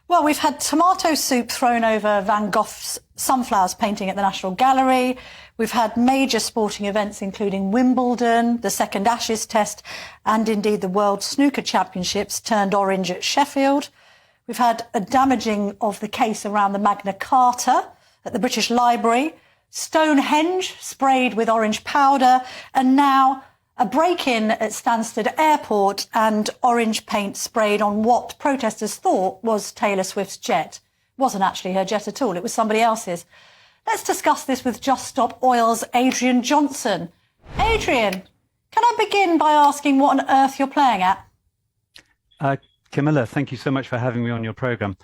Well, we've had tomato soup thrown over Van Gogh's sunflowers painting at the National Gallery. We've had major sporting events, including Wimbledon, the second Ashes Test, and indeed the World Snooker Championships turned orange at Sheffield. We've had a damaging of the case around the Magna Carta at the British Library, Stonehenge sprayed with orange powder, and now a break-in at Stansted Airport and orange paint sprayed on what protesters thought was Taylor Swift's jet. It wasn't actually her jet at all, it was somebody else's. Let's discuss this with Just Stop Oil's Adrian Johnson. Adrian, can I begin by asking what on earth you're playing at? Camilla, thank you so much for having me on your program.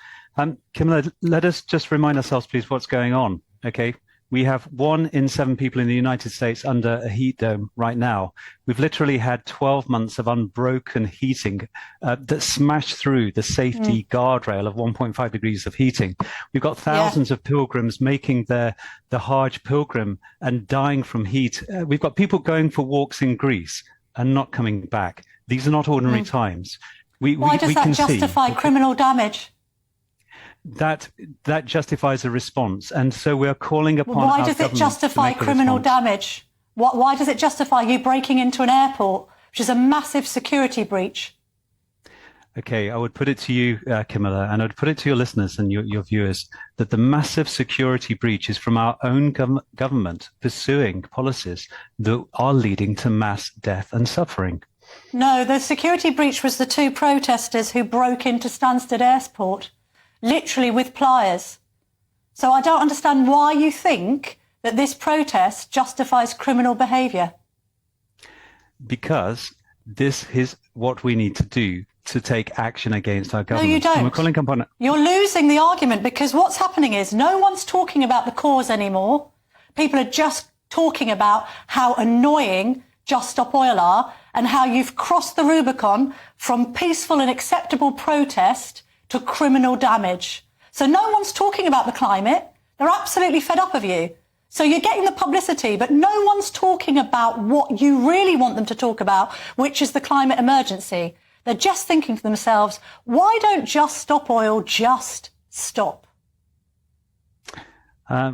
Camilla, let us just remind ourselves, please, what's going on, okay? We have 1 in 7 people in the United States under a heat dome right now. We've literally had 12 months of unbroken heating that smashed through the safety guardrail of 1.5 degrees of heating. We've got thousands of pilgrims making the Hajj pilgrim and dying from heat. We've got people going for walks in Greece and not coming back. These are not ordinary times. Why does that justify criminal damage? That justifies a response, and so we're calling upon. Well, why does it justify criminal damage? Why does it justify you breaking into an airport, which is a massive security breach? Okay, I would put it to you, Camilla, and I'd put it to your listeners and your viewers, that the massive security breach is from our own government pursuing policies that are leading to mass death and suffering. No, the security breach was the 2 protesters who broke into Stansted Airport. Literally with pliers. So I don't understand why you think that this protest justifies criminal behaviour. Because this is what we need to do to take action against our government. No, you don't. And we're calling upon... You're losing the argument, because what's happening is no one's talking about the cause anymore. People are just talking about how annoying Just Stop Oil are and how you've crossed the Rubicon from peaceful and acceptable protest to criminal damage. So no one's talking about the climate. They're absolutely fed up of you. So you're getting the publicity, but no one's talking about what you really want them to talk about, which is the climate emergency. They're just thinking to themselves, why don't Just Stop Oil just stop?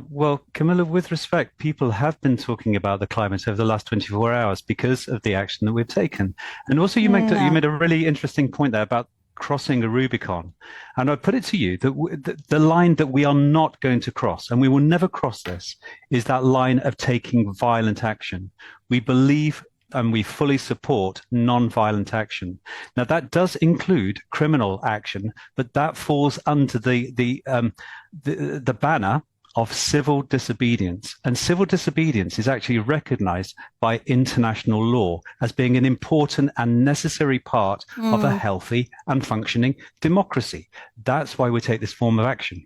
Well, Camilla, with respect, people have been talking about the climate over the last 24 hours because of the action that we've taken. And also you made a really interesting point there about crossing a Rubicon. And I put it to you that the line that we are not going to cross, and we will never cross this, is that line of taking violent action. We believe and we fully support non-violent action. Now, that does include criminal action, but that falls under the banner of civil disobedience. And civil disobedience is actually recognized by international law as being an important and necessary part of a healthy and functioning democracy. That's why we take this form of action.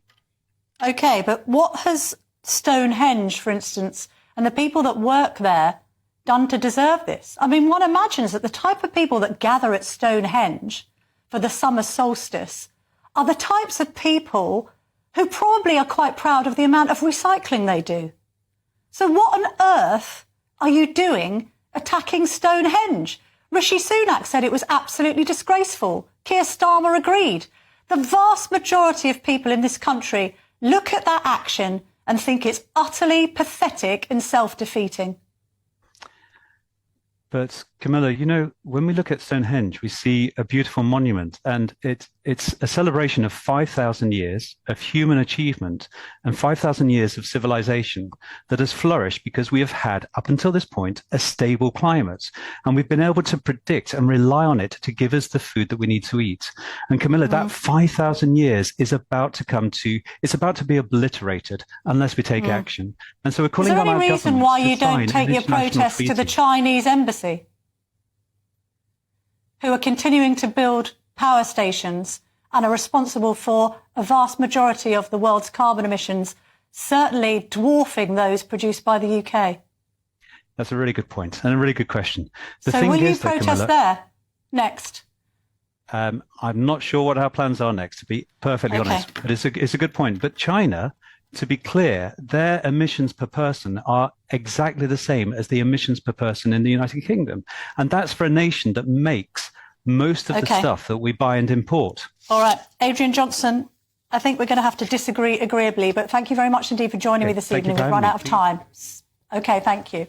Okay, but what has Stonehenge, for instance, and the people that work there done to deserve this? I mean, one imagines that the type of people that gather at Stonehenge for the summer solstice are the types of people who probably are quite proud of the amount of recycling they do. So what on earth are you doing attacking Stonehenge? Rishi Sunak said it was absolutely disgraceful. Keir Starmer agreed. The vast majority of people in this country look at that action and think it's utterly pathetic and self-defeating. But Camilla, you know, when we look at Stonehenge, we see a beautiful monument, and it's a celebration of 5,000 years of human achievement and 5,000 years of civilization that has flourished because we have had, up until this point, a stable climate. And we've been able to predict and rely on it to give us the food that we need to eat. And Camilla, that 5,000 years is about to be obliterated unless we take action. And so we're calling on our government. Is there any reason why you don't take your protest to the Chinese embassy, who are continuing to build power stations and are responsible for a vast majority of the world's carbon emissions, certainly dwarfing those produced by the UK? That's a really good point and a really good question. So will you protest there next? I'm not sure what our plans are next, to be perfectly honest, but it's a good point. But China, to be clear, their emissions per person are exactly the same as the emissions per person in the United Kingdom. And that's for a nation that makes most of the stuff that we buy and import. All right. Adrian Johnson, I think we're going to have to disagree agreeably, but thank you very much indeed for joining me this Thank you evening. for We've run having out of me. time. Okay, thank you.